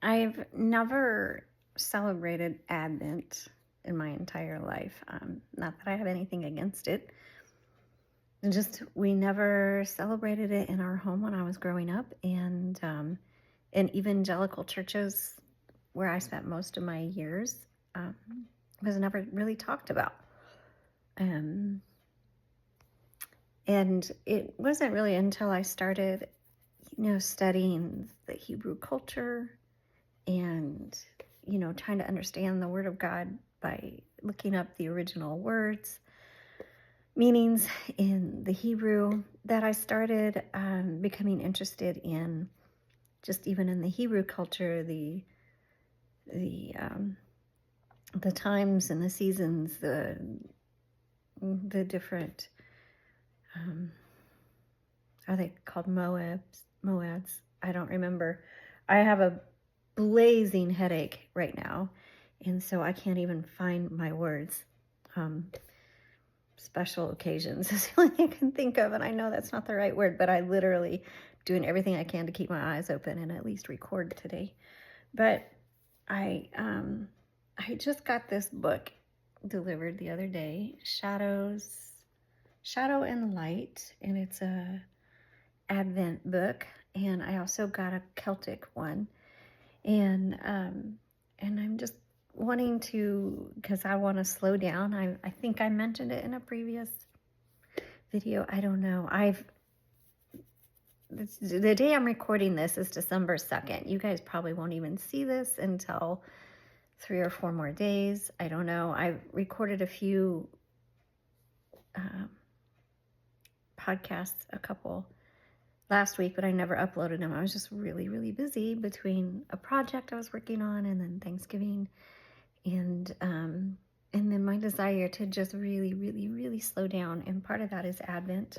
I've never celebrated Advent in my entire life. Not that I have anything against it. Just we never celebrated it in our home when I was growing up, and in evangelical churches where I spent most of my years, um, was never really talked about. Um, and it wasn't really until I started, studying the Hebrew culture and, trying to understand the Word of God by looking up the original words, meanings in the Hebrew, that I started becoming interested in just even in the Hebrew culture, the times and the seasons, the different, are they called Moads? I don't remember. I have a blazing headache right now, and so I can't even find my words. Special occasions is the only thing I can think of, and I know that's not the right word, but I literally doing everything I can to keep my eyes open and at least record today. But I just got this book delivered the other day, Shadow and Light, and it's a Advent book, and I also got a Celtic one, and I'm just wanting to, because I want to slow down. I think I mentioned it in a previous video. I don't know. The day I'm recording this is December 2nd. You guys probably won't even see this until 3 or 4 more days. I don't know. I recorded a few podcasts, a couple last week, but I never uploaded them. I was just really, really busy between a project I was working on and then Thanksgiving, and then my desire to just really, really, really slow down. And part of that is Advent.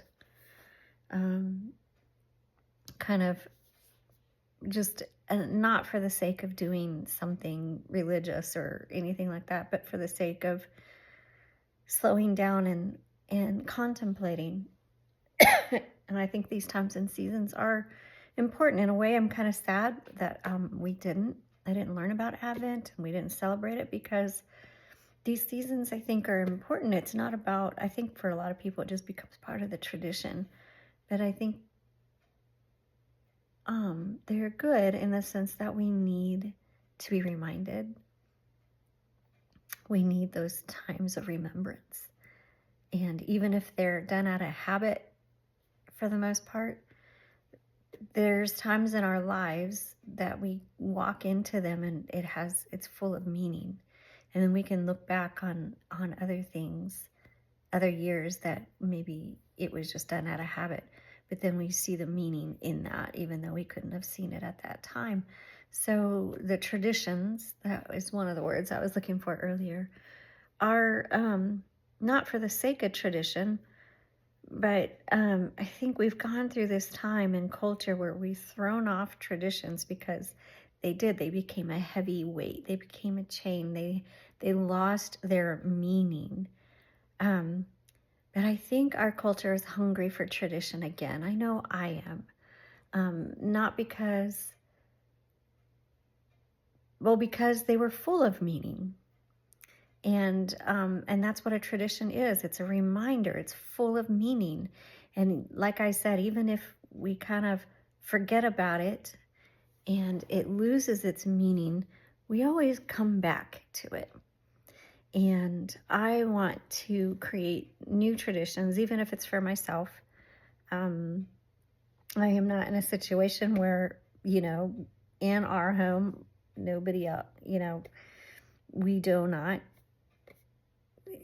Kind of just not for the sake of doing something religious or anything like that, but for the sake of slowing down and contemplating. And I think these times and seasons are important. In a way, I'm kind of sad that I didn't learn about Advent and we didn't celebrate it, because these seasons, I think, are important. It's not about, I think for a lot of people, it just becomes part of the tradition. But I think they're good in the sense that we need to be reminded. We need those times of remembrance. And even if they're done out of habit, for the most part, there's times in our lives that we walk into them and it's full of meaning. And then we can look back on other things, other years that maybe it was just done out of habit, but then we see the meaning in that, even though we couldn't have seen it at that time. So the traditions, that is one of the words I was looking for earlier, are not for the sake of tradition, but I think we've gone through this time in culture where we've thrown off traditions because they became a heavy weight. They became a chain. They lost their meaning. But I think our culture is hungry for tradition again. I know I am. Not because they were full of meaning. And that's what a tradition is. It's a reminder. It's full of meaning. And like I said, even if we kind of forget about it and it loses its meaning, we always come back to it. And I want to create new traditions, even if it's for myself. I am not in a situation where, in our home, nobody else, we do not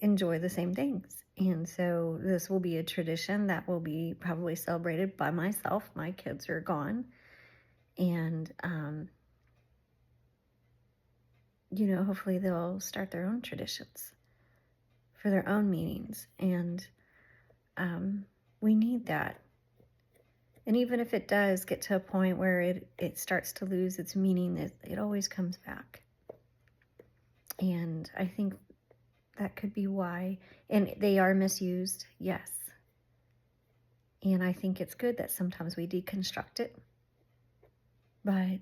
enjoy the same things. And so this will be a tradition that will be probably celebrated by myself. My kids are gone. And, hopefully they'll start their own traditions for their own meanings. And we need that. And even if it does get to a point where it starts to lose its meaning, it always comes back. And I think that could be why. And they are misused, yes. And I think it's good that sometimes we deconstruct it. But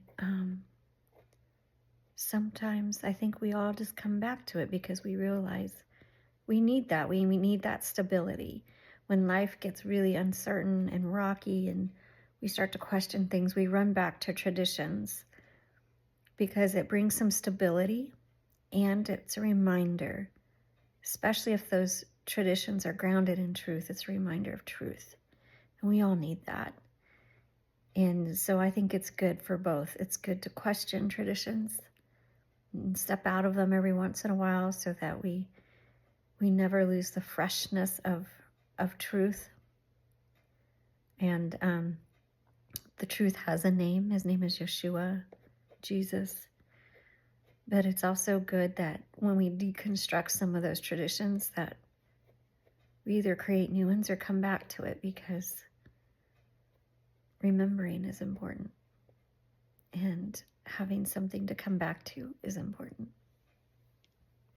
sometimes I think we all just come back to it because we realize we need that. We need that stability. When life gets really uncertain and rocky and we start to question things, we run back to traditions because it brings some stability and it's a reminder, especially if those traditions are grounded in truth. It's a reminder of truth. And we all need that. And so I think it's good for both. It's good to question traditions and step out of them every once in a while so that we never lose the freshness of truth. And the truth has a name. His name is Yeshua, Jesus. But it's also good that when we deconstruct some of those traditions, that we either create new ones or come back to it, because remembering is important and having something to come back to is important.